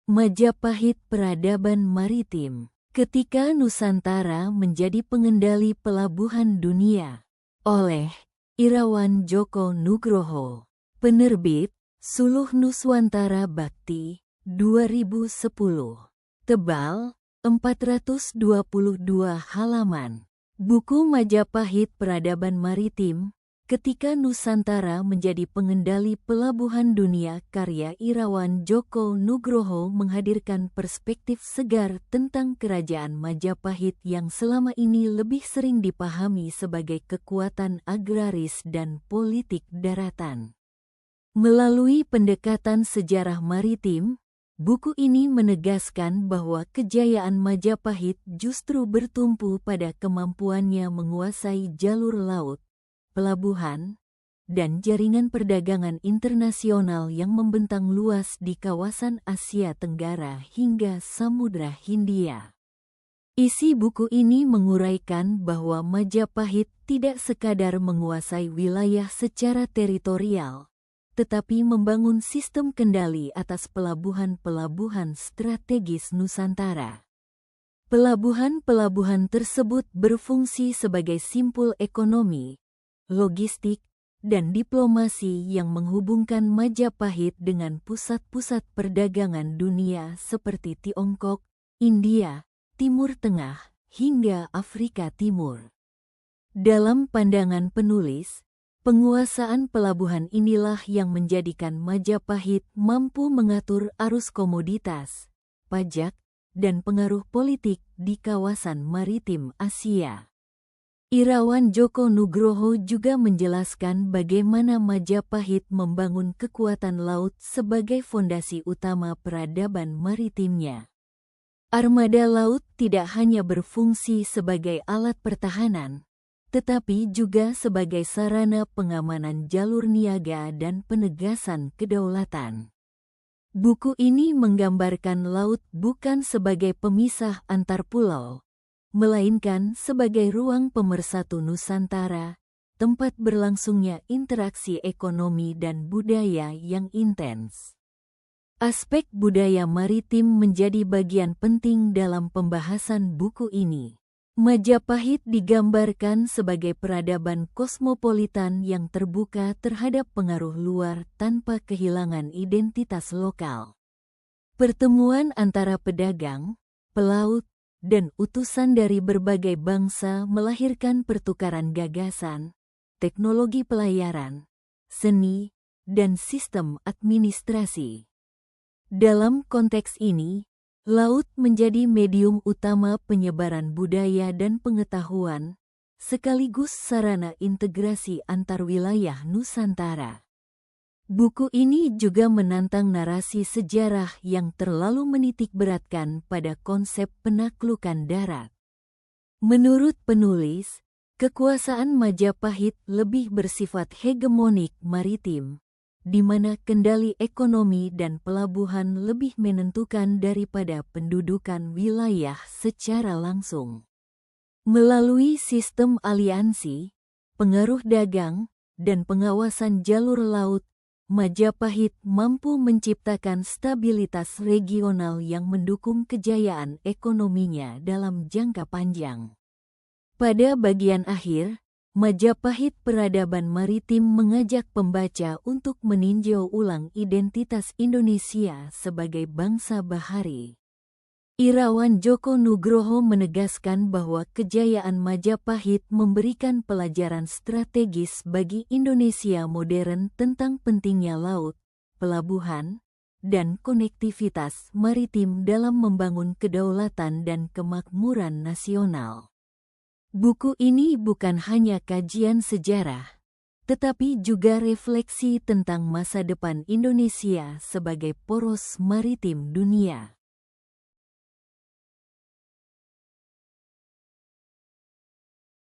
Majapahit Peradaban Maritim. Ketika Nusantara menjadi pengendali pelabuhan dunia. Oleh Irawan Djoko Nugroho. Penerbit Suluh Nuswantara Bakti 2010. Tebal 422 halaman. Buku Majapahit Peradaban Maritim, Ketika Nusantara Menjadi Pengendali Pelabuhan Dunia karya Irawan Djoko Nugroho menghadirkan perspektif segar tentang kerajaan Majapahit yang selama ini lebih sering dipahami sebagai kekuatan agraris dan politik daratan. Melalui pendekatan sejarah maritim, buku ini menegaskan bahwa kejayaan Majapahit justru bertumpu pada kemampuannya menguasai jalur laut, pelabuhan, dan jaringan perdagangan internasional yang membentang luas di kawasan Asia Tenggara hingga Samudra Hindia. Isi buku ini menguraikan bahwa Majapahit tidak sekadar menguasai wilayah secara teritorial, tetapi membangun sistem kendali atas pelabuhan-pelabuhan strategis Nusantara. Pelabuhan-pelabuhan tersebut berfungsi sebagai simpul ekonomi, logistik, dan diplomasi yang menghubungkan Majapahit dengan pusat-pusat perdagangan dunia seperti Tiongkok, India, Timur Tengah, hingga Afrika Timur. Dalam pandangan penulis, penguasaan pelabuhan inilah yang menjadikan Majapahit mampu mengatur arus komoditas, pajak, dan pengaruh politik di kawasan maritim Asia. Irawan Djoko Nugroho juga menjelaskan bagaimana Majapahit membangun kekuatan laut sebagai fondasi utama peradaban maritimnya. Armada laut tidak hanya berfungsi sebagai alat pertahanan, tetapi juga sebagai sarana pengamanan jalur niaga dan penegasan kedaulatan. Buku ini menggambarkan laut bukan sebagai pemisah antar pulau, melainkan sebagai ruang pemersatu Nusantara, tempat berlangsungnya interaksi ekonomi dan budaya yang intens. Aspek budaya maritim menjadi bagian penting dalam pembahasan buku ini. Majapahit digambarkan sebagai peradaban kosmopolitan yang terbuka terhadap pengaruh luar tanpa kehilangan identitas lokal. Pertemuan antara pedagang, pelaut, dan utusan dari berbagai bangsa melahirkan pertukaran gagasan, teknologi pelayaran, seni, dan sistem administrasi. Dalam konteks ini, laut menjadi medium utama penyebaran budaya dan pengetahuan, sekaligus sarana integrasi antar wilayah Nusantara. Buku ini juga menantang narasi sejarah yang terlalu menitikberatkan pada konsep penaklukan darat. Menurut penulis, kekuasaan Majapahit lebih bersifat hegemonik maritim, di mana kendali ekonomi dan pelabuhan lebih menentukan daripada pendudukan wilayah secara langsung. Melalui sistem aliansi, pengaruh dagang, dan pengawasan jalur laut, Majapahit mampu menciptakan stabilitas regional yang mendukung kejayaan ekonominya dalam jangka panjang. Pada bagian akhir, Majapahit Peradaban Maritim mengajak pembaca untuk meninjau ulang identitas Indonesia sebagai bangsa bahari. Irawan Djoko Nugroho menegaskan bahwa kejayaan Majapahit memberikan pelajaran strategis bagi Indonesia modern tentang pentingnya laut, pelabuhan, dan konektivitas maritim dalam membangun kedaulatan dan kemakmuran nasional. Buku ini bukan hanya kajian sejarah, tetapi juga refleksi tentang masa depan Indonesia sebagai poros maritim dunia.